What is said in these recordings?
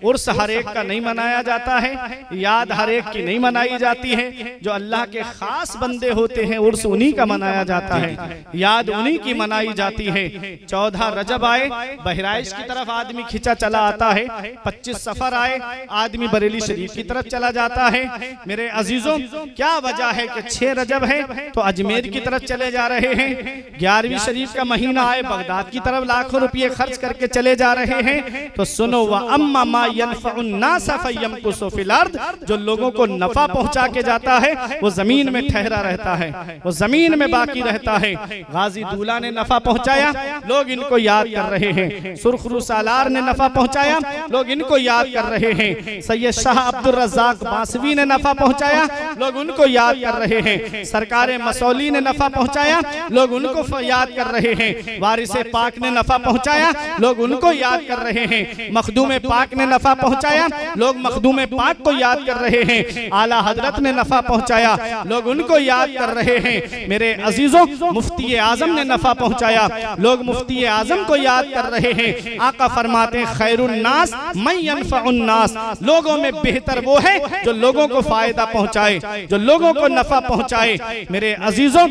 उर्स हर एक का नहीं मनाया जाता है, याद हर एक की नहीं मनाई जाती है। जो अल्लाह के खास बंदे होते हैं उर्स उन्हीं का मनाया जाता है, याद उन्हीं की मनाई जाती है। 14 रजब आए बहराइच की तरफ आदमी खिंचा चला आता है, 25 सफर आए आदमी बरेली शरीफ की तरफ चला जाता है। मेरे अजीजों, क्या वजह है कि 6 रजब है तो अजमेर की तरफ चले जा रहे हैं, 11वीं शरीफ का महीना आए बगदाद की तरफ लाखों रुपये खर्च करके चले जा रहे हैं। तो सुनो, व अम्मा जो लोगों को नफा पहुंचा के जाता है वो जमीन में ठहरा रहता है, वो जमीन में बाकी रहता है। गाजी दूल्हा ने नफा पहुंचाया, लोग इनको याद कर रहे हैं। सुरखरू सालार ने नफा पहुंचाया, लोग इनको याद कर रहे हैं। सैयद शाह अब्दुल रज़ाक बांसवी ने नफा पहुंचाया, लोग उनको याद कर रहे हैं। सरकारे मसौली ने नफा पहुंचाया, लोग उनको याद कर रहे हैं। वारिसे पाक ने नफा पहुंचाया, लोग उनको याद कर रहे हैं। मखदूम पाक ने नफा पहुंचाया, लोग मखदूम पाक को याद कर रहे हैं। आला हजरत ने नफा पहुंचाया, लोग उनको याद कर रहे हैं। मेरे अजीजों, मुफ्ती आजम ने नफा पहुंचाया, लोग मुफ्ती आजम को याद कर रहे हैं। आका फरमाते हैं खैरुन नास मन यनफउन नास, लोगों में बेहतर वो है जो लोगों को फायदा पहुंचाए, जो लोगों को नफा पहुंचाए। मेरे अजीजों,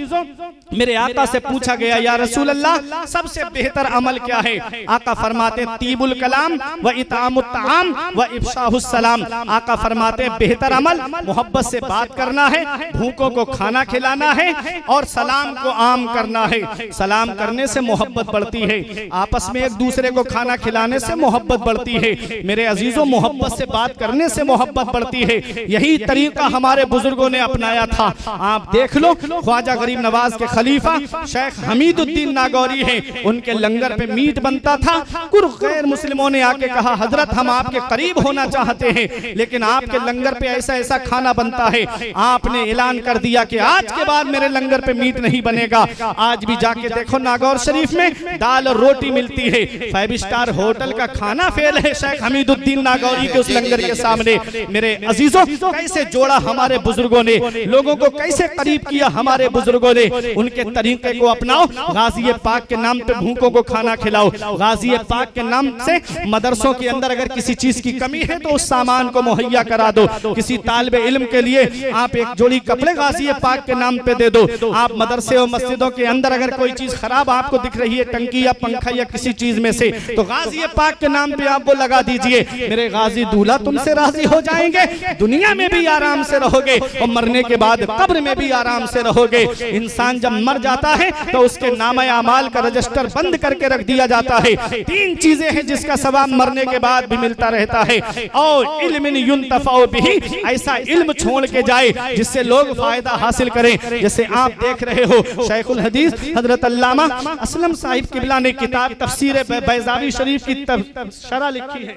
मेरे आका से पूछा गया या रसूल अल्लाह सबसे बेहतर अमल क्या है? आका फरमाते तीबुल कलाम व इतामुत ताम व इफ्शाहुस सलाम। आका फरमाते बेहतर अमल मोहब्बत से बात करना है, भूखों को खाना खिलाना है और सलाम को आम करना है। सलाम करने से मोहब्बत बढ़ती है, आपस में एक दूसरे को खाना खिलाने से मोहब्बत बढ़ती है। मेरे अजीजों, मोहब्बत से बात करने से मोहब्बत बढ़ती है। यही तरीका हमारे बुजुर्गों ने अपनाया था। आप देख लो, ख्वाजा गरीब नवाज के खलीफा शेख हमीदुद्दीन नागौरी हैं, उनके लंगर पे मीट बनता था। कुछ गैर मुस्लिमों ने आके कहा हजरत हम आपके करीब होना चाहते हैं, लेकिन आपके लंगर पे ऐसा ऐसा खाना बनता है। आपने ऐलान कर दिया कि आज के बाद मेरे लंगर पे मीट नहीं बनेगा। आज भी जाके देखो नागौर शरीफ में दाल और रोटी मिलती है। 5 स्टार होटल का खाना फेल है शेख हमीदुद्दीन नागौरी के उस लंगर के सामने। मेरे अजीजों, कैसे जोड़ा हमारे बुजुर्गों ने, लोगों को कैसे करीब किया हमारे बुजुर्गों ने। उनके तरीके को अपनाओ, गाजी पाक के नाम पे भूखों को खाना खिलाओ। गाजी पाक के नाम से मदरसों के अंदर अगर किसी चीज की कमी है तो उस सामान को मुहैया करा दो। किसी तालिबे इल्म के लिए आप एक जोड़ी कपड़े गाजी पाक के नाम पे दे दो। आप मदरसे और मस्जिदों के अंदर अगर कोई चीज खराब आपको दिख रही है, टंकी या पंखा या किसी चीज में से, तो गाजी पाक के नाम पे आप वो लगा दीजिए। मेरे गाजी दूल्हा तुमसे राजी हो जाएंगे, दुनिया में भी आराम से रहोगे और मरने के बाद कब्र में भी आराम से रहोगे। इंसान जब मर जाता है तो उसके नामे अमाल का रजिस्टर बंद करके रख दिया जाता है। 3 चीजें हैं जिसका सवाब मरने के बाद भी मिलता रहता है। और इल्मिन युंतफउ बिही, ऐसा इल्म छोड़ के जाए जिससे लोग फायदा हासिल करें। जैसे आप देख रहे हो शेखुल हदीस हजरत अल्लामा असलम साहिब किबला ने किताब तफसीर बैजावी शरीफ की शरह लिखी है।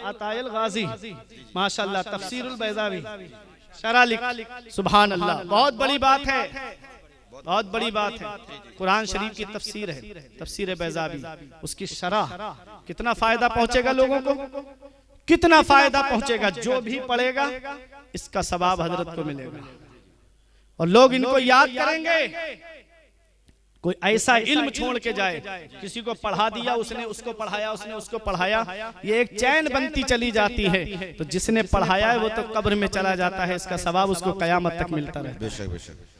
अताइल गाजी माशाअल्लाह, तफसीरुल बैजावी शरह लिखी। सुभान अल्लाह, बहुत बड़ी बात है, बहुत बड़ी बात है। कुरान शरीफ की तफसीर है, तफसीर बैजावी, उसकी शरह। कितना फायदा पहुंचेगा लोगों को, कितना फायदा पहुंचेगा। जो भी पढ़ेगा इसका सवाब हजरत को मिलेगा और लोग इनको याद करेंगे। कोई ऐसा इल्म छोड़ के जाए, किसी को पढ़ा दिया उसने, उसको पढ़ाया, उसने उसको पढ़ाया, ये एक चैन बनती चली जाती है। तो जिसने पढ़ाया है वो तो कब्र में चला जाता है, इसका सवाब उसको कयामत तक मिलता रहता है।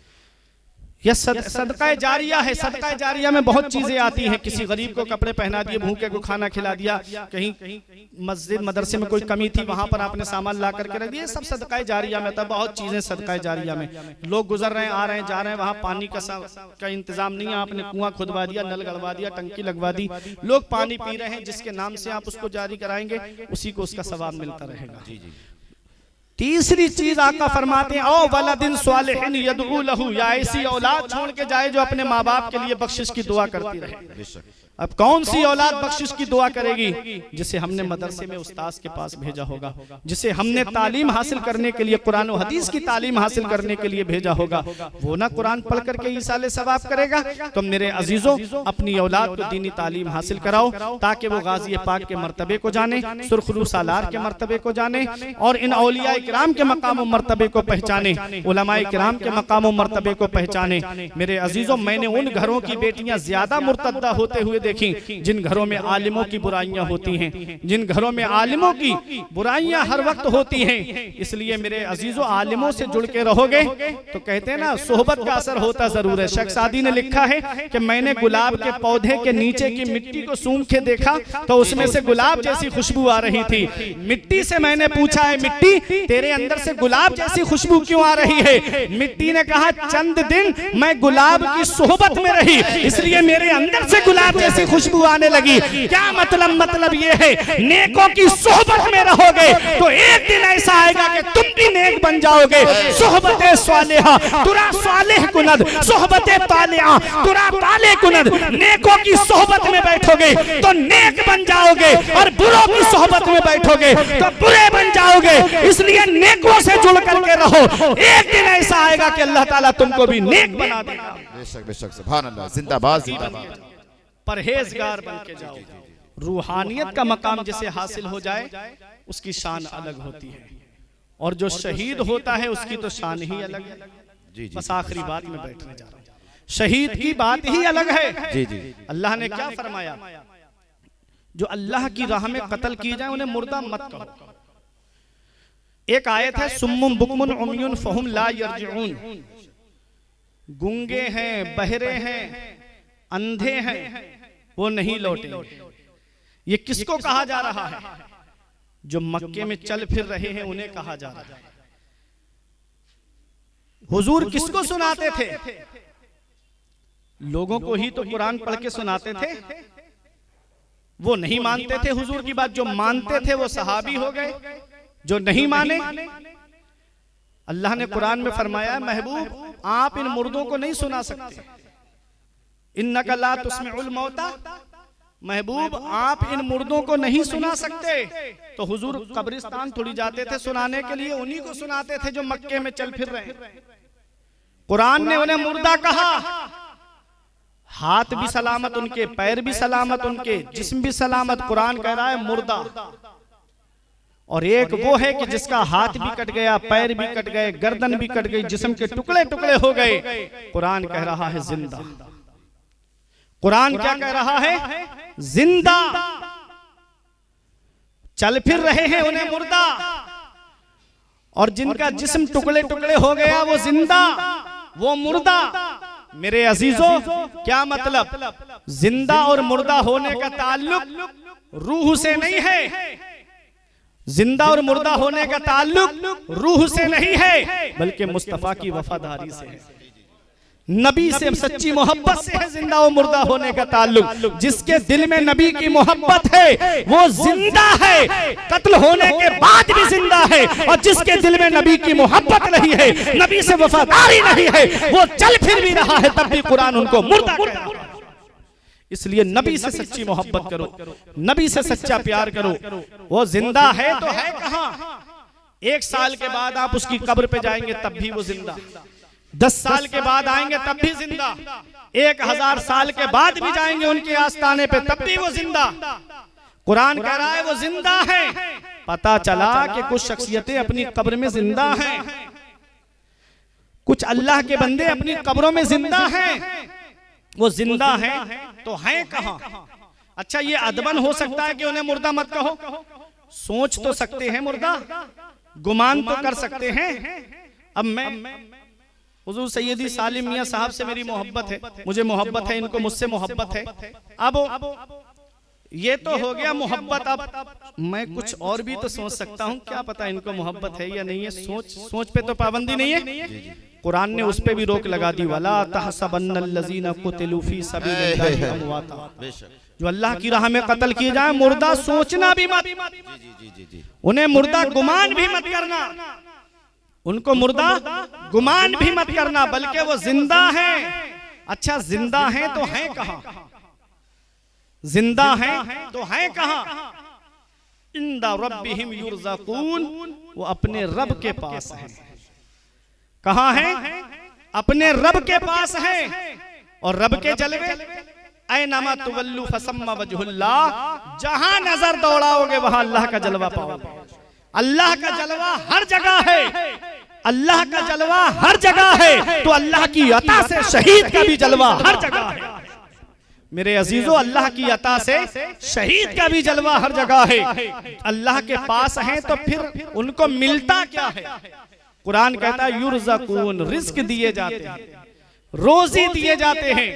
यह सदका जारिया है। सदका जारिया में बहुत चीजें आती हैं। किसी गरीब को कपड़े पहना दिए, भूखे को खाना खिला दिया, कहीं मस्जिद मदरसे में कोई कमी थी वहां पर आपने सामान ला करके रख दिया, सब सदका जारिया में था। बहुत चीजें सदका जारिया में। लोग गुजर रहे हैं, आ रहे हैं, जा रहे हैं, वहां पानी का इंतजाम नहीं है, आपने कुआं खुदवा दिया, नल गड़वा दिया, टंकी लगवा दी, लोग पानी पी रहे हैं, जिसके नाम से आप उसको जारी कराएंगे उसी को उसका सवाब मिलता रहेगा। तीसरी चीज आका फरमाते हैं ओ वलदिन स्वालिहिन यदऊ लहू, या ऐसी औलाद छोड़ के जाए जो अपने माँ बाप के लिए बख्शिश की दुआ करती रहे। अब कौन सी औलाद बख्शिश की दुआ करेगी? जिसे हमने मदरसे में उस्ताद के पास भेजा होगा, जिसे हमने तालीम हासिल करने के लिए, कुरान और हदीस की तालीम हासिल करने के लिए भेजा होगा, वो ना कुरान पढ़ करके ईसाले सवाब करेगा। तो मेरे अजीजों, अपनी औलाद को दीनी तालीम हासिल कराओ ताकि वो गाजी पाक के मर्तबे को जाने, सुरखरू सालार के मर्तबे को जाने और इन औलिया किराम के मकाम और मर्तबे को पहचाने, उलमा किराम के मकाम और मर्तबे को पहचाने। मेरे अजीजों, मैंने उन घरों की बेटियां ज्यादा मुर्तद्दा होते हुए देखी जिन घरों में आलिमों की बुराइयां होती हैं, जिन घरों में आलिमों की बुराइयां हर वक्त होती हैं। इसलिए मेरे अजीजों, आलिमों से जुड़ के रहोगे तो कहते हैं ना, सोहबत का असर होता जरूर है। शख्स आदि ने लिखा है कि मैंने गुलाब के पौधे के नीचे की मिट्टी को सूंघ के देखा तो उसमें से गुलाब जैसी खुशबू आ रही थी। मिट्टी से मैंने पूछा, है मिट्टी तेरे अंदर से गुलाब जैसी खुशबू क्यों आ रही है? मिट्टी ने कहा, चंद दिन मैं गुलाब की सोहबत में रही, इसलिए मेरे अंदर से गुलाब जैसी खुशबू आने लगी। क्या मतलब ये है, नेकों की सोहबत में रहोगे तो एक दिन ऐसा आएगा कि तुम भी नेक बन जाओगे। सोहबते स्वालिहा तुरा स्वालिह कुनद, सोहबते तालिहा तुरा ताले कुनद। नेकों की सोहबत में बैठोगे तो नेक बन जाओगे और बुरों की सोहबत में बैठोगे तो बुरे बन जाओगे। इसलिए नेकों से जुड़ करके रहो, एक दिन ऐसा आएगा कि अल्लाह ताला तुमको भी नेक बना देगा। बेशक बेशक, सुभान अल्लाह, जिंदाबाद जिंदाबाद। परहेजगार बन के जाओ। रूहानियत का मकाम जिसे हासिल हो जाए उसकी शान अलग होती है, और जो शहीद होता है उसकी तो शान ही अलग है। बस आखिरी बात में बैठने जा रहा हूं, शहीद की बात ही अलग है। जी जी। अल्लाह ने क्या फरमाया, जो अल्लाह की राह में कत्ल किए जाए उन्हें मुर्दा मत कहो। एक आयत है, सुम्मुम बुकमुन उम्युन फहुम ला यरजिऊन। गूंगे हैं, बहरे हैं, अंधे हैं, वो नहीं लौटेंगे। ये किसको कहा जा रहा है? जो मक्के में चल फिर रहे हैं उन्हें कहा जा रहा है। हुजूर किसको सुनाते थे? लोगों को ही तो कुरान पढ़ के सुनाते थे। वो नहीं मानते थे हुजूर की बात, जो मानते थे वो सहाबी हो गए, जो नहीं माने। अल्लाह ने कुरान में फरमाया, महबूब आप इन मुर्दों को नहीं सुना सकते। इन्नका ला तुस्मिउल मौता, महबूब आप इन मुर्दों को नहीं सुना सकते। तो हुजूर कब्रिस्तान थोड़ी जाते थे सुनाने के लिए, उन्हीं को सुनाते थे जो मक्के में चल फिर रहे। कुरान ने उन्हें मुर्दा कहा। हाथ भी सलामत उनके, पैर भी सलामत उनके, जिस्म भी सलामत। कुरान कह रहा है मुर्दा। और एक वो है कि जिसका हाथ भी कट गया, पैर भी कट गए, गर्दन भी कट गई, जिस्म के टुकड़े टुकड़े हो गए। कुरान कह रहा है जिंदा। कुरान क्या कह रहा है? जिंदा। चल फिर रहे हैं उन्हें मुर्दा, और जिनका जिस्म टुकड़े टुकड़े हो गया वो जिंदा, वो मुर्दा। मेरे अजीजों, क्या मतलब? जिंदा और मुर्दा होने का ताल्लुक रूह से नहीं है। जिंदा और मुर्दा होने का ताल्लुक रूह से नहीं है, बल्कि मुस्तफा की वफादारी से है, नबी से सच्ची मोहब्बत से है जिंदा और मुर्दा होने का ताल्लुक। जिसके दिल में नबी की मोहब्बत है वो जिंदा है, कत्ल होने के बाद भी जिंदा है। और जिसके दिल में नबी की मोहब्बत नहीं है, नबी से वफादारी नहीं है, वो चल फिर भी रहा है तब भी कुरान उनको मुर्दा कहता है। इसलिए नबी से सच्ची मोहब्बत करो, नबी से सच्चा प्यार करो। वो जिंदा है तो है कहां? 1 साल के बाद आप उसकी कब्र पे जाएंगे तब भी वो जिंदा, 10 साल के बाद आएंगे तब भी जिंदा, 1000 साल के बाद भी जाएंगे उनके आस्थाने पे तब भी वो जिंदा। कुरान कह रहा है वो जिंदा है। पता चला कि कुछ शख्सियतें अपनी कब्र में जिंदा हैं, कुछ अल्लाह के बंदे अपनी कब्रों में जिंदा हैं। वो जिंदा हैं तो हैं कहां? अच्छा, ये अदबन हो सकता है कि उन्हें मुर्दा मत कहो? सोच तो सकते हैं मुर्दा, गुमान तो कर सकते हैं। अब मैं हुजूर सैयदी सालिम मियां साहब से मेरी मोहब्बत है, मुझे मोहब्बत है, इनको मुझसे मोहब्बत है। अब ये तो हो गया मोहब्बत। अब मैं कुछ और भी तो सोच सकता हूँ, क्या पता इनको मोहब्बत है या नहीं है। सोच पे तो पाबंदी नहीं है। कुरान ने उस पे भी रोक लगा दी, वला तहसबन्नल्लज़ीना कुतिलू फी सबीलिल्लाहि अमवाता। जो अल्लाह की राह में कत्ल किए जाए, मुर्दा सोचना भी मत, उन्हें मुर्दा गुमान भी मत करना, उनको मुर्दा गुमान भी मत करना, बल्कि वो जिंदा हैं। अच्छा, जिंदा हैं तो हैं कहां? जिंदा हैं तो हैं कहां? इंदा रब्बिहिम युरज़क़ून, वो अपने रब के पास हैं। कहां है? अपने रब के पास है। और रब के जलवे, ऐनमा तुवल्लु फसम्मा वजहुल्लाह, जहां नजर दौड़ाओगे वहां अल्लाह का जलवा पाओगे। अल्लाह का जलवा हर जगह है, अल्लाह का जलवा हर जगह है, तो अल्लाह की अता से शहीद का भी जलवा हर जगह है। मेरे अजीजों, अल्लाह की अता से शहीद का भी जलवा हर जगह है। अल्लाह के पास हैं तो फिर उनको मिलता क्या है? कुरान कहता है युरज़क़ून, रिस्क दिए जाते हैं, रोजी दिए जाते हैं।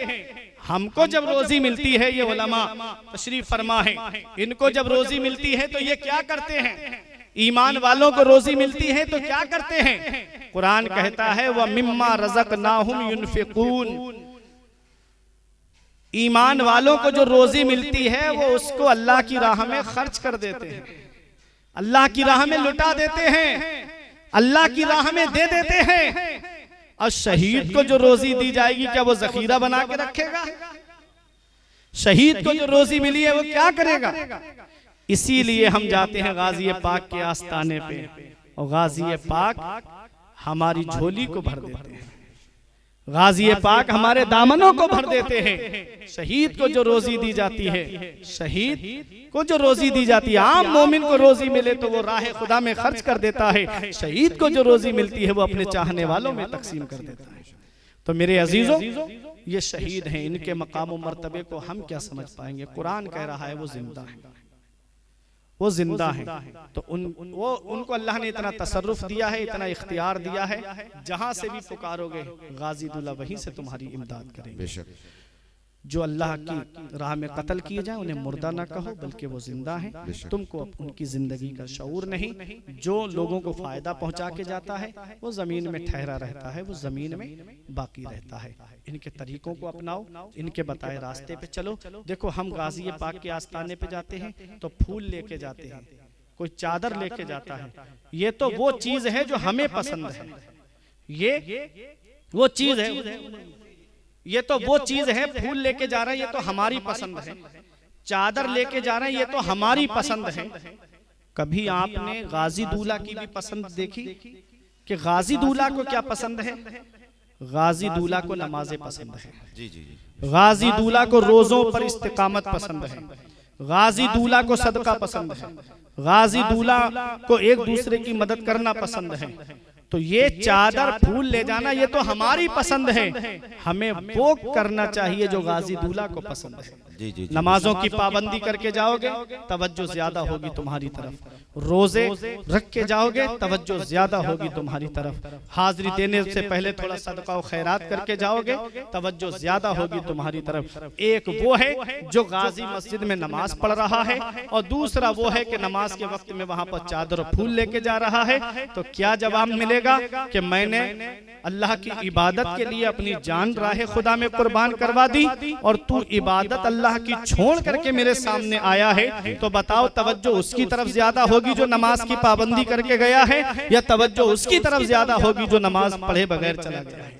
हमको जब रोजी मिलती है, ये उलमा तशरीफ फरमा है, इनको जब रोजी मिलती है तो ये क्या करते हैं? ईमान वालों को रोजी मिलती है तो क्या करते हैं? कुरान कहता है व मिम्मा रज़क़नाहुम युनफ़िक़ून, ईमान वालों को जो रोजी मिलती है वो उसको अल्लाह की राह में खर्च कर देते हैं, अल्लाह की राह में लुटा देते हैं, अल्लाह की राह में दे देते हैं। और शहीद को जो रोजी दी जाएगी क्या वो जखीरा बना के रखेगा? शहीद को जो रोजी मिली है वो क्या करेगा? इसीलिए हम जाते हैं गाजी पाक के आस्ताने पे और गाजी पाक हमारी झोली को भर देते हैं, गाजी पाक हमारे दामनों को भर देते हैं। शहीद को जो रोजी दी जाती है, शहीद को जो रोजी दी जाती है, आम मोमिन को रोजी मिले तो वो राह खुदा में खर्च कर देता है, शहीद को जो रोजी मिलती है वो अपने चाहने वालों में तकसीम कर देता है। तो मेरे अजीजों, ये शहीद हैं, इनके मकाम और मर्तबे को हम क्या समझ पाएंगे? कुरान कह रहा है वो जिंदा है, वो जिंदा है। तो उनको अल्लाह ने इतना तसर्रुफ दिया है, इतना इख्तियार दिया है, जहां से भी पुकारोगे गाजी दूल्हा वहीं से तुम्हारी इमदाद करेंगे। बेशक जो अल्लाह की राह में कत्ल किए जाए उन्हें मुर्दा ना कहो, बल्कि वो जिंदा है। तुमको उनकी जिंदगी का शऊर नहीं। जो लोगों को फायदा पहुंचा के जाता है वो जमीन में ठहरा रहता है, वो जमीन में बाकी रहता है। इनके तरीकों को अपनाओ, इनके बताए रास्ते पे चलो। देखो, हम गाजी पाक के आस्ताने पे जाते हैं तो फूल लेके जाते हैं, कोई चादर लेके जाता है। ये तो वो चीज है जो हमें पसंद है, ये वो चीज है, ये तो वो चीज है। फूल लेके जा रहे हैं, ये तो हमारी पसंद है। चादर लेके जा रहे हैं, ये तो हमारी पसंद है। कभी आपने गाजी दूल्हा की भी पसंद देखी कि गाजी दूल्हा को क्या पसंद है? गाजी दूल्हा को नमाजें पसंद है, गाजी दूल्हा को रोजों पर इस्तिकामत पसंद है, गाजी दूल्हा को सदका पसंद है, गाजी दूल्हा को एक दूसरे की मदद करना पसंद है। तो ये चादर फूल ले जाना ये तो हमारी पसंद है, हमें वो करना चाहिए जो गाजी दूल्हा को पसंद है। नमाजों की पाबंदी करके जाओगे तवज्जो ज्यादा होगी तुम्हारी तरफ, रोजे रख के जाओगे तवज्जो ज्यादा होगी तुम्हारी तरफ, हाजिरी देने से पहले थोड़ा सदका और खैरात करके जाओगे तवज्जो ज्यादा होगी तुम्हारी तरफ। एक वो है जो गाजी मस्जिद में नमाज पढ़ रहा है और दूसरा वो है कि नमाज के वक्त में वहां पर चादर और फूल लेके जा रहा है। तो क्या जवाब मिलेगा कि मैंने अल्लाह की इबादत के लिए अपनी जान राह खुदा में कुर्बान करवा दी और तू इबादत अल्लाह की छोड़ करके मेरे सामने आया है। तो बताओ तवज्जो उसकी तरफ ज्यादा होगी जो नमाज की पाबंदी करके गया है या तवज्जो उसकी तरफ ज्यादा होगी जो नमाज पढ़े बगैर चला गया है?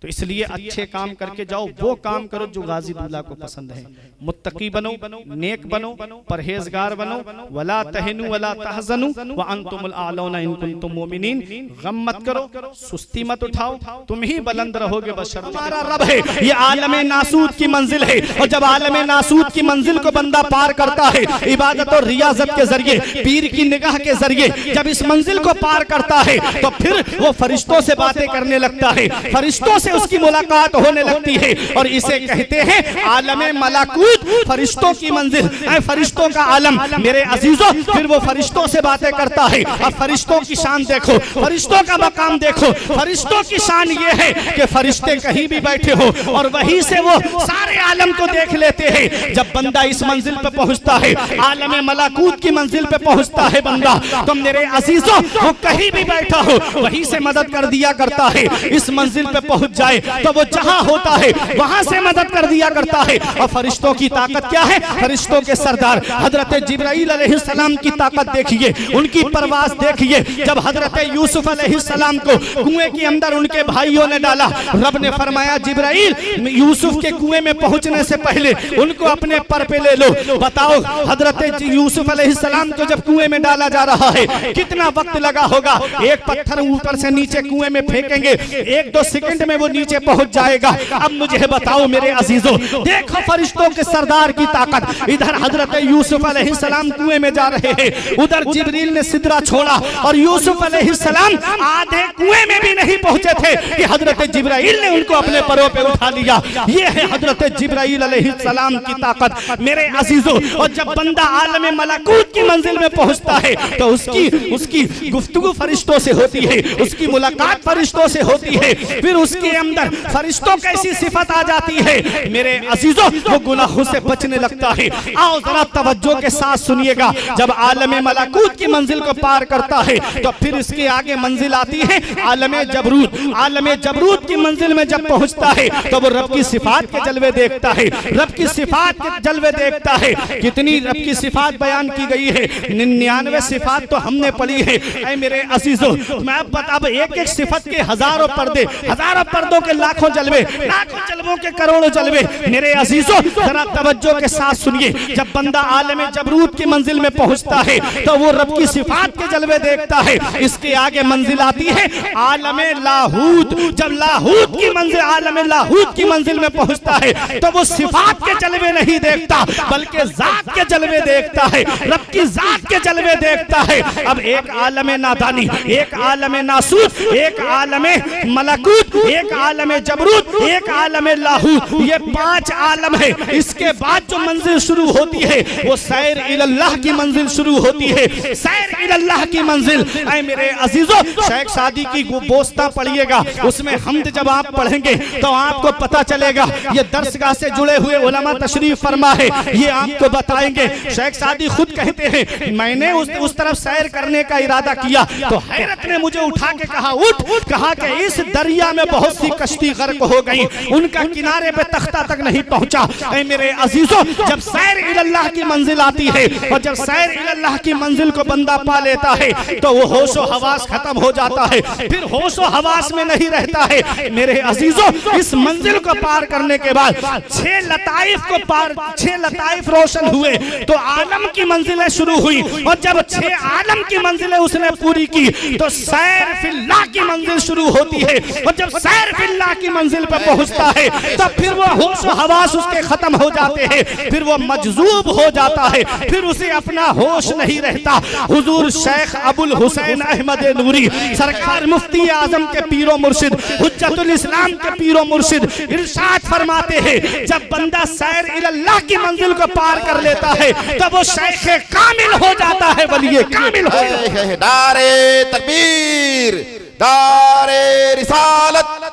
तो इसलिए अच्छे काम करके जाओ, वो काम करो जो गाजी दूल्हा को पसंद है। मुत्तकी बनो, नेक बनो, परहेजगार बनो। वला तहनु वला तहजनु व अंतुमुल आलौना इन कुंतुम मोमिनीन। गम मत करो, सुस्ती मत उठाओ, तुम ही बुलंद रहोगे बशर्ते हमारा रब है। ये आलमे नासूद की मंजिल है और जब आलमे नासूद की मंजिल को बंदा पार करता है इबादत और रियाजत के जरिए, पीर की निगाह के जरिए, जब इस मंजिल को पार करता है तो फिर वो फरिश्तों से बातें करने लगता है, फरिश्तों से उसकी मुलाकात होने लगती है और इसे कहते हैं आलमे मलाकूत, फरिश्तों की मंजिल, फरिश्तों का आलम। मेरे अजीजों, फिर वो फरिश्तों से बातें करता है। अब फरिश्तों की शान देखो, फरिश्तों का मकाम देखो। फरिश्तों की शान ये है कि फरिश्ते कहीं भी बैठे हो और वहीं से वो सारे आलम को देख लेते हैं। जब बंदा इस मंजिल पे पहुंचता है, आलमे मलाकूत की मंजिल पे पहुंचता है बंदा, तो मेरे अजीजों वो कहीं भी बैठा हो वहीं से मदद कर दिया करता है। इस मंजिल पे पहुंच जाए तो वो जहां होता है वहां से मदद कर दिया करता है। और फरिश्तों की ताकत क्या है? फरिश्तों के सरदार हजरत जिब्राइल अलैहिस्सलाम की ताकत देखिए, उनकी परवाज़ देखिए। जब हजरत यूसुफ अलैहिस्सलाम को कुएं के अंदर उनके भाइयों ने डाला, रब ने फरमाया जिब्राइल यूसुफ के कुएं में पहुंचने से पहले उनको अपने पर पे ले लो। बताओ हजरत यूसुफ अलैहिस्सलाम को जब कुएं में डाला जा रहा है कितना वक्त लगा होगा? एक पत्थर ऊपर से नीचे कुएं में फेंकेंगे, 1-2 सेकंड में वो वो नीचे पहुंच जाएगा। अब मुझे बताओ मेरे अजीजों, देखो फरिश्तों के सरदार की ताकत। इधर हजरत यूसुफ अलैहिस्सलाम कुएं में जा रहे हैं, उधर जिब्रील ने सिदरा छोड़ा और यूसुफ अलैहिस्सलाम आधे कुएं में भी नहीं पहुंचे थे कि हजरत जिब्राइल ने उनको अपने परों पे उठा लिया। ये है हजरत जिब्राइल अलैहिस्सलाम की ताकत मेरे अजीजों। और जब बंदा आलम मलकूत की मंजिल में पहुंचता है तो उसकी गुफ्तगू फरिश्तों से होती है, उसकी मुलाकात फरिश्तों से होती है, फिर उसके अंदर फरिश्तों की ऐसी सिफत आ जाती है मेरे अजीजों, वो गुनाहों से बचने लगता है। आओ जरा तवज्जो के साथ सुनिएगा, जब आलम मलकूत की मंजिल को पार करता है तो फिर इसके आगे मंजिल आती है आलम जबरूत। आलम जबरूत की मंजिल में जब पहुंचता है तो वो रब की सिफात के जलवे देखता है, रब की सिफात के जलवे देखता है। कितनी रब की सिफात बयान की गई है, 99 सिफात तो हमने पढ़ी है। ऐ मेरे अजीजों, मैं अब एक एक सिफत के हजारों पर्दे, हजारों पर्दों के लाखों जलवे, लाखों जलवों के करोड़ों जलवे। मेरे अजीजों जरा तवज्जो के साथ सुनिए, जब बंदा आलम जबरूत की मंजिल में पहुंचता है तो वो रब की सिफात के जलवे देखता है। इसके आगे मंजिल आती है आलम लाहूत। जब लाहूत की मंजिल, आलम लाहूत की मंजिल में पहुंचता है तो वो सिफात के जलवे नहीं देखता बल्कि जात के जलवे देखता है, रब की जात के जलवे देखता है। अब एक आलम नादानी, एक आलम नासूत, एक आलम मलकूत, एक आलम जबरूत, एक आलम लाहूत, ये 5 आलम है। इसके बाद जो मंजिल शुरू होती है वो सैर इलल्लाह की मंजिल शुरू होती है, सैर इलल्लाह की मंजिल। ऐ मेरे अजीजों, शेख सादी की बोस्ता पढ़िएगा, उसमें हमद जब आप पढ़ेंगे तो आपको पता चलेगा। ये दरसगाह से जुड़े हुए उलमा तशरीफ फरमा है, ये आपको बताएंगे। शेख सादी खुद कहते हैं मैंने उस तरफ सैर करने का इरादा किया तो हैरत ने मुझे उठा के कहा उठ, कहा कि इस दरिया में बहुत सी कश्ती गर्क हो गई, उनका किनारे पे तख्ता तक नहीं पहुंचा। ऐ मेरे अजीजों, जब सैर इलल्लाह की मंजिल आती है और जब सैर इलल्लाह की मंजिल को बंदा पा लेता है तो वो होशो हवास खत्म हो जाता है, फिर होशो हवास में नहीं रहता है। मेरे अजीजों, इस मंजिल को पार करने के बाद 6 लताइफ रोशन हुए तो आलम की मंजिलें शुरू हुई। और जब 6 आलम की मंजिलें उसने पूरी की तो सैर फिल्लाह की मंजिल शुरू होती है। और जब सैर फिल्लाह की मंजिल पर पहुंचता है तब फिर वो होश हवास उसके खत्म हो जाते हैं, फिर वो मजजूब हो जाता है, फिर उसे अपना होश नहीं रहता। हुजूर शेख अबुल हुसैन अहमद नूरी सरकार मुफ्ती आजम के पीरो मुर्शिद, हुज्जतुल इस्लाम के पीरो मुर्शिद इरशाद फरमाते हैं जब बंदा सैर इलल्लाह की मंजिल को पार कर लेता है तब वो शेख कामिल हो जाता है, वली कामिल हो जाता है। दारे तकबीर, दारे रिसालत,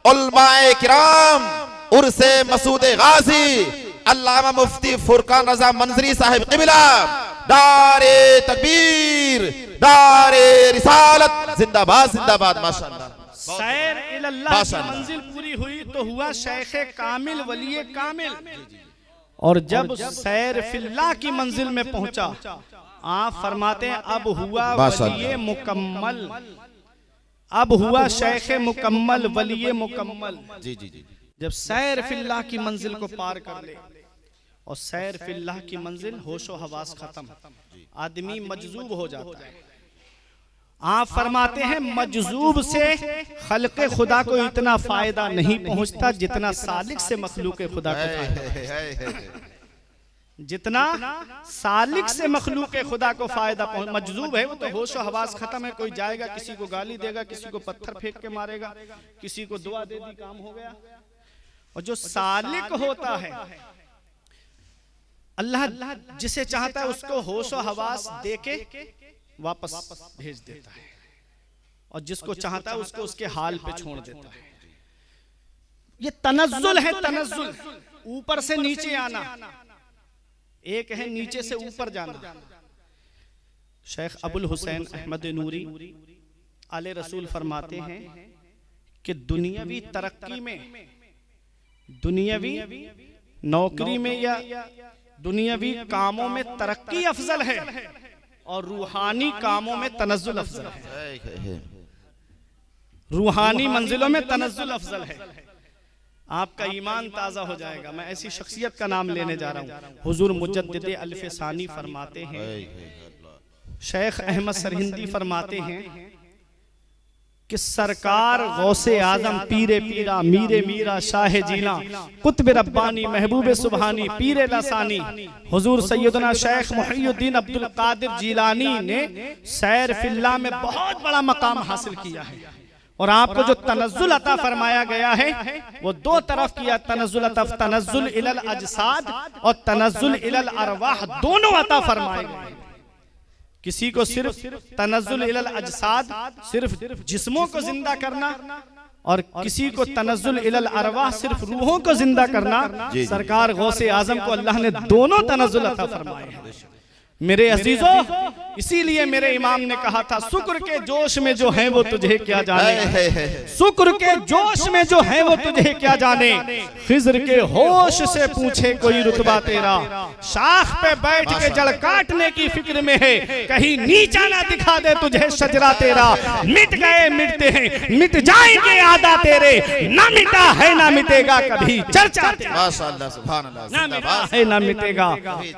उलमाए किराम, उर्से मसूद गाजी, अल्लामा मुफ्ती फुरकान रजा मंजरी साहिब क़िबला, दारे तकबीर, दारे रिसालत, जिंदाबाद जिंदाबाद। माशाअल्लाह। सैर इलल्लाह की मंजिल पूरी हुई तो हुआ शेख कामिल, वली कामिल। और जब सैर फिल्लाह की मंजिल में पहुंचा, आप फरमाते हैं अब हुआ वली मुकम्मल, अब हुआ शेख मुकम्मल, वली मुकम्मल। जी जी जी। जब सैर फिल्लाह की मंजिल को पार कर ले और सैर फिल्लाह की मंजिल होशो हवास खत्म, आदमी मजजूब हो जाता है। आप फरमाते हैं मजजूब से खल्क़े खुदा को इतना फायदा नहीं पहुंचता जितना सालिक से मखलूक खुदा को फायदा, जितना सालिक से मखलूक खुदा को फायदा। मजजूब है वो तो होशो हवास खत्म है, कोई जाएगा किसी को गाली देगा, किसी को पत्थर फेंक के मारेगा, किसी को दुआ दे दी काम हो गया। और जो सालिक होता है अल्लाह जिसे चाहता है उसको होशो हवास देके वापस भेज देता है और जिसको चाहता है उसको उसके हाल पे छोड़ देता है। ये तनज़्ज़ुल है, तनज़्ज़ुल, ऊपर से नीचे आना, एक है नीचे से ऊपर जाना। शेख अबुल हुसैन अहमद नूरी आले रसूल फरमाते हैं कि दुनियावी तरक्की में, दुनियावी नौकरी में या दुनियावी कामों में तरक्की अफजल है और रूहानी कामों में तनज़्ज़ुल अफजल है। रूहानी मंजिलों में तनज़्ज़ुल अफजल है। आपका ईमान ताज़ा हो जाएगा। मैं ऐसी शख्सियत का नाम लेने जा रहा हूँ। हुजूर मुजद्दिद अल्फ़सानी फरमाते हैं, शेख अहमद सरहिंदी फरमाते हैं कि सरकार गौसे आजम पीरे पीरा मीरे मीरा शाह जीना कुतुब रब्बानी महबूब सुबहानी पीरे लसानी हुजूर सैयदना शेख मुहियुद्दीन अब्दुल कादिर जीलानी ने सैर फिल्ला में बहुत बड़ा मकाम हासिल किया है। और आपको जो तनज़्ज़ुल अता फरमाया गया है वो दो तरफ किया, तनज़्ज़ुल इलल अजसाद और तनज़्ज़ुल इलल अरवाह, दोनों अता फरमाए गए। किसी को सिर्फ तनज़्ज़ुल इलल अजसाद, सिर्फ जिस्मों को जिंदा करना, और किसी को तनज़्ज़ुल इलल अरवाह, सिर्फ रूहों को जिंदा करना। सरकार गौसे आजम को अल्लाह ने दोनों तनज़्ज़ुल अता फरमाए हैं। मेरे अजीजों, इसीलिए मेरे इमाम ने कहा था, शुक्र के जोश में जो है वो तुझे क्या जाने, शुक्र के जोश में जो है वो तुझे क्या जाने, खिज़्र के होश से पूछे कोई रुतबा तेरा, शाख पे बैठ के जड़ काटने की फिक्र में है, कहीं नीचा ना दिखा दे तुझे शजरा तेरा, मिट गए मिटते हैं मिट जाएंगे आदा तेरे, ना मिटा है ना मिटेगा कभी चर्चा तेरा, माशाअल्लाह सुभान अल्लाह, ना मिटा है ना मिटेगा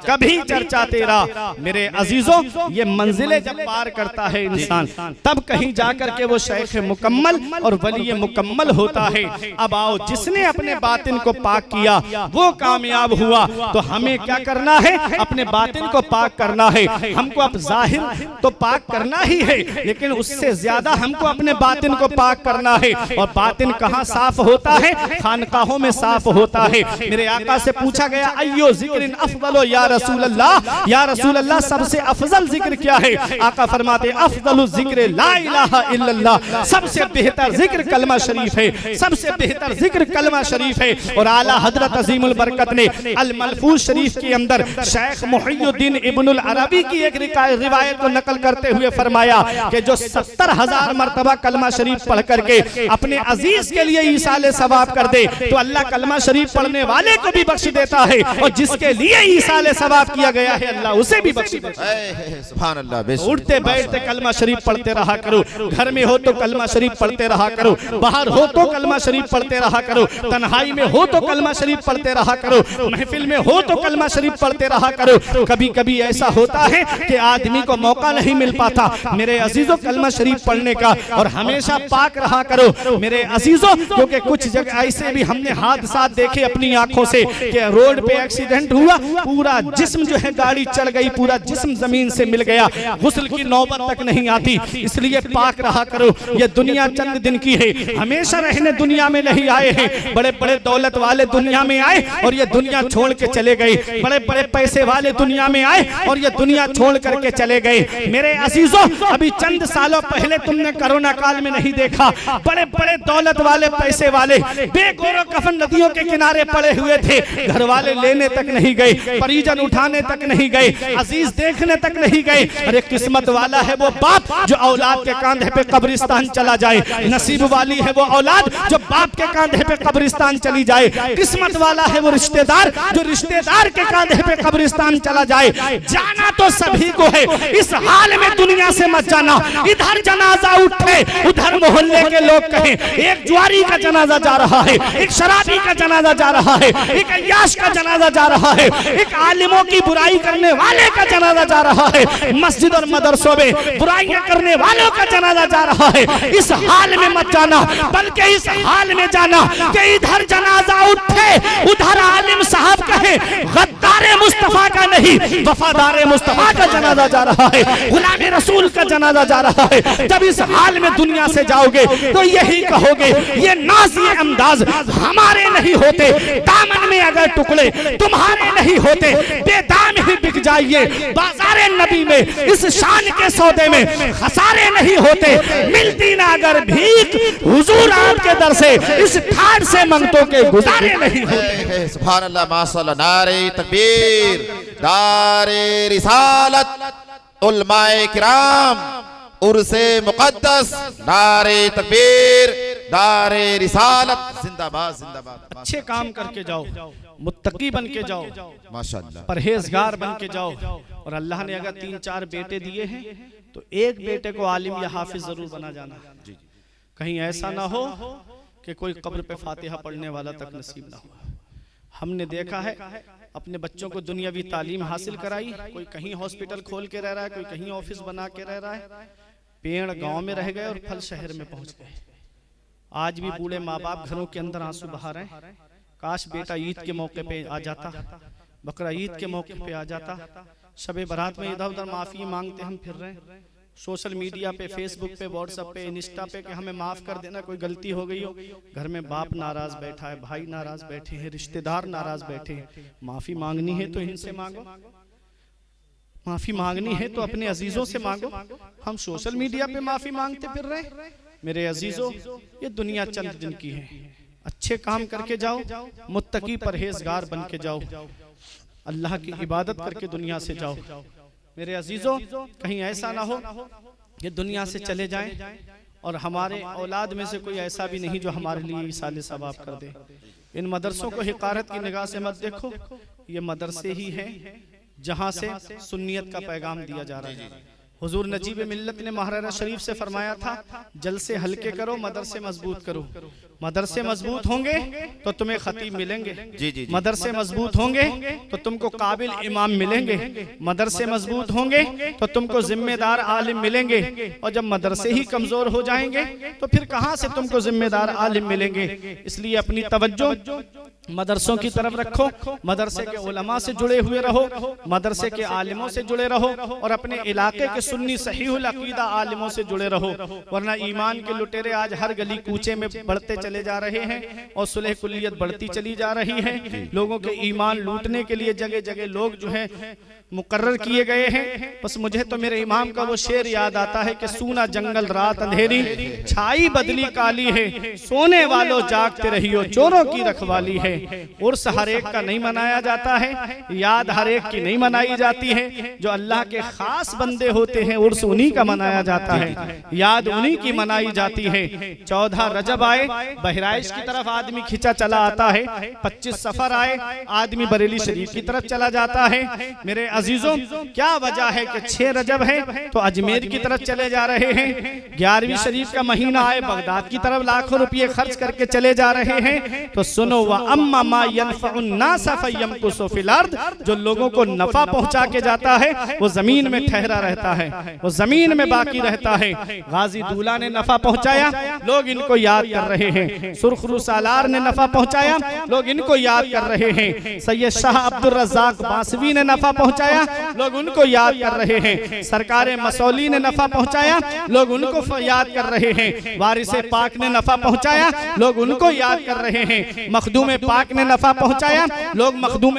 कभी चर्चा तेरा। मेरे अजीजों, ये मंजिले जब पार करता है इंसान, तब कहीं जाकर के वो शेख मुकम्मल और वली मुकम्मल होता है। अब आओ, जिसने अपने बातिन को पाक किया वो कामयाब हुआ, तो हमें क्या करना है? अपने बातिन को पाक करना है। हमको अब जाहिर तो पाक करना ही है, लेकिन उससे ज्यादा हमको अपने बातिन को पाक करना है। और बातिन कहाँ साफ होता है? खानकाहों में साफ होता है। मेरे आका से पूछा गया, अय्यो जिक्रिन अफदलो या रसूल अल्लाह, या रसूल अल्लाह सबसे अफजल जिक्र क्या है? आका फरमाते, अफदलु जिक्र ला इलाहा इल्लल्लाह, सबसे बेहतर जिक्र कलमा शरीफ है, सबसे बेहतर जिक्र कलमा शरीफ है। और आला हजरत अजीमुल बरकत ने अल मलफूज शरीफ के अंदर शेख मुहियुद्दीन इब्नुल अरबी की एक रिवायत को नकल करते हुए फरमाया कि जो 70,000 मरतबा कलमा शरीफ पढ़ करके अपने अजीज के लिए ईसाले सवाब कर दे, तो अल्लाह कलमा शरीफ पढ़ने वाले को भी बख्श देता है, और जिसके लिए ईसाले सवाब किया गया है अल्लाह उसे भी बख्श देता है। सुभान अल्लाह। उठते बैठते कलमा शरीफ पढ़ते रहा करो, घर में हो तो कलमा शरीफ पढ़ते रहा करो, बाहर हो तो कलमा शरीफ पढ़ते रहा करो, तन्हाई में हो तो कलमा शरीफ पढ़ते रहा करो, महफिल में हो तो कलमा शरीफ पढ़ते रहा करो। कभी कभी ऐसा होता है कि आदमी को मौका नहीं मिल पाता मेरे अजीजों कलमा शरीफ पढ़ने का, और हमेशा पाक रहा करो मेरे अजीजों, क्योंकि कुछ जगह ऐसे भी हमने हादसा देखे अपनी आंखों से कि रोड पे एक्सीडेंट हुआ, पूरा जिस्म जो है गाड़ी चढ़ गई, पूरा जिस्म जमीन से मिल गया, गुस्ल की नौबत तक नहीं आती। इसलिए पाक रहा करो। ये दुनिया चंद दिन की है, हमेशा रहने दुनिया में नहीं आए हैं। बड़े बड़े दौलत वाले दुनिया में आए और ये दुनिया छोड़ के चले गए, बड़े बड़े पैसे वाले दुनिया में आए और ये दुनिया छोड़ करके चले गए। मेरे अजीजों, अभी चंद सालों पहले तुमने कोरोना काल में नहीं देखा, बड़े बड़े दौलत वाले पैसे वाले बेगोरो कफन नदियों के किनारे पड़े हुए थे, घर वाले लेने तक नहीं गए, परिजन उठाने तक नहीं गए, अजीज देखने तक नहीं गए। अरे किस्मत वाला है वो बाप जो औलाद के कांधे पे कब्रिस्तान चला जाए, नसीब वाली है वो औलाद जो बाप के कांधे पे कब्रिस्तान चली जाए, किस्मत वाला है वो रिश्तेदार जो रिश्तेदार के कांधे पे कब्रिस्तान चला जाए। जाना तो सभी को है, इस हाल में दुनिया से मत जाना। इधर जनाजा उठे, उधर मोहल्ले के लोग कहें एक जुआरी का जनाजा जा रहा है, एक शराबी का जनाजा जा रहा है, एक अय्याश का जनाजा जा रहा है, एक आलिमों की बुराई करने वाले का जनाजा जा रहा है, मस्जिद और मदरसों में बुराइयां करने वालों का जनाजा जा रहा है। इस हाल में मत जाना, बल्कि इस हाल में जाना कि इधर जनाजा उठे, उधर आलिम साहब कहे गद्दारे मुस्तफा का नहीं, वफादारे मुस्तफा का जनाजा जा रहा है, गुलाम रसूल का जनाजा जा रहा है। जब इस हाल में दुनिया से जाओगे तो यही कहोगे, ये नाज ये अंदाज हमारे नहीं होते, दामन में अगर टुकड़े तुम्हारे नहीं होते, बेदाम ही बिक जाइए बाजारे नबी में, इस शान के सौदे में खसारे नहीं होते, मिलती ना अगर भीख हुजूर आपके दर से, इस ठाड़ से मंगतों के गुजारे नहीं होते। सुभान अल्लाह, माशाअल्लाह, नारे तकबीर, नारे रिसालत, उलमाए किराम, उर्से मुक़द्दस, नारे तकबीर, नारे रिसालत, जिंदाबाद जिंदाबाद। अच्छे काम करके जाओ, मुत्तकी बन के जाओ, माशाअल्लाह, परहेजगार बन के जाओ। और अल्लाह ने अगर 3-4 बेटे दिए हैं तो एक बेटे को आलिम या हाफिज जरूर बना जाना। कहीं ऐसा ना हो कि कोई कब्र पे फातिहा पढ़ने वाला तक नसीब ना हो। हमने देखा है अपने बच्चों को दुनियावी तालीम हासिल कराई, कोई कहीं हॉस्पिटल खोल के रह रहा है, कोई कहीं ऑफिस बना के रह रहा है, पेड़ गांव में रह गए और फल शहर में पहुंच गए। आज भी बूढ़े माँ बाप घरों के अंदर आंसू बहा रहे हैं, काश बेटा ईद के मौके पे आ जाता, बकरा ईद के मौके पे आ जाता। शबे बारात में इधर उधर माफी मांगते हम फिर रहे हैं, सोशल मीडिया पे, फेसबुक पे, व्हाट्सएप पे, इंस्टा पे कि हमें माफ कर देना, कोई गलती हो गई हो। घर में बाप नाराज बैठा है, भाई नाराज बैठे हैं, रिश्तेदार नाराज बैठे हैं। माफी मांगनी है तो इनसे मांगो, माफी मांगनी है तो अपने अजीजों से मांगो। हम सोशल मीडिया पे माफी मांगते फिर रहे। मेरे अजीजों, ये दुनिया चंद दिन की है, अच्छे काम करके जाओ, मुत्तकी परहेजगार बन के जाओ, अल्लाह की इबादत करके दुनिया से जाओ। मेरे अजीजों, कहीं ऐसा ना हो कि दुनिया से चले जाएं और हमारे औलाद में से कोई ऐसा भी नहीं जो हमारे लिए ईसाल सवाब कर दे। इन मदरसों को हिकारत की निगाह से मत देखो, ये मदरसे ही हैं जहां से सुन्नियत का पैगाम दिया जा रहा है। हुजूर नजीब मिल्लत ने महाराजा शरीफ से फरमाया था, जलसे हल्के करो, मदरसे मजबूत करो। मदरसे मजबूत होंगे तो तुम्हें खतीब मिलेंगे, मदरसे मजबूत होंगे तो तुमको काबिल इमाम मिलेंगे, मदरसे मजबूत होंगे तो तुमको जिम्मेदार आलिम मिलेंगे। और जब मदरसे ही कमजोर हो जाएंगे तो फिर कहां से तुमको जिम्मेदार आलिम मिलेंगे। इसलिए अपनी तवज्जो मदरसों की तरफ रखो, मदरसे के उलमा से जुड़े हुए रहो, मदरसे के आलिमों से जुड़े रहो और अपने इलाके के सुन्नी सहीहुल अकीदा आलिमों से जुड़े रहो। वरना ईमान के लुटेरे आज हर गली कूचे में बढ़ते चले जा रहे हैं और सुलह कुल्लियत बढ़ती चली जा रही है। लोगों के ईमान लूटने के लिए जगह जगह लोग जो है मुकर्रर किए गए हैं। बस मुझे तो मेरे इमाम का वो शेर याद आता है कि सूना जंगल रात अंधेरी, छाई बदली काली है, सोने वालों जागते रहियो, चोरों की रखवाली है। उर्स हर एक का नहीं मनाया जाता है, याद हर एक की नहीं मनाई जाती है। जो अल्लाह के खास बंदे होते हैं उर्स उन्हीं का मनाया जाता है, याद उन्हीं की मनाई जाती है। 14 रजब आए, बहराइच की तरफ आदमी खिंचा चला आता है, 25 सफर आए, आदमी बरेली शरीफ की तरफ चला जाता है। मेरे अजीजों, क्या वजह है कि 6 रजब है तो अजमेर की तरफ चले जा रहे हैं, 11वीं शरीफ का महीना आए, बगदाद की तरफ लाखों रुपये खर्च करके चले जा रहे हैं। तो सुनो, व अम्मा मा यनफउन्नास फयमकुसु फिल अर्द, जो लोगों को नफा पहुंचा के जाता है वो जमीन में ठहरा रहता है, वो जमीन में बाकी रहता है। गाजी दूल्हा ने नफा पहुंचाया, लोग इनको याद कर रहे हैं। सुरखरू सालार ने नफा पहुंचाया, लोग इनको याद कर रहे हैं। सैयद शाह अब्दुल रज़ाक बासवी ने नफा पहुंचाया, लोग उनको याद कर रहे हैं। सरकारे मसौली ने नफा पहुंचाया, लोग उनको याद कर रहे हैं। वारिसे पाक ने नफा पहुंचाया, लोग उनको याद कर रहे हैं। मखदूम पाक ने नफा पहुंचाया, लोग मखदूम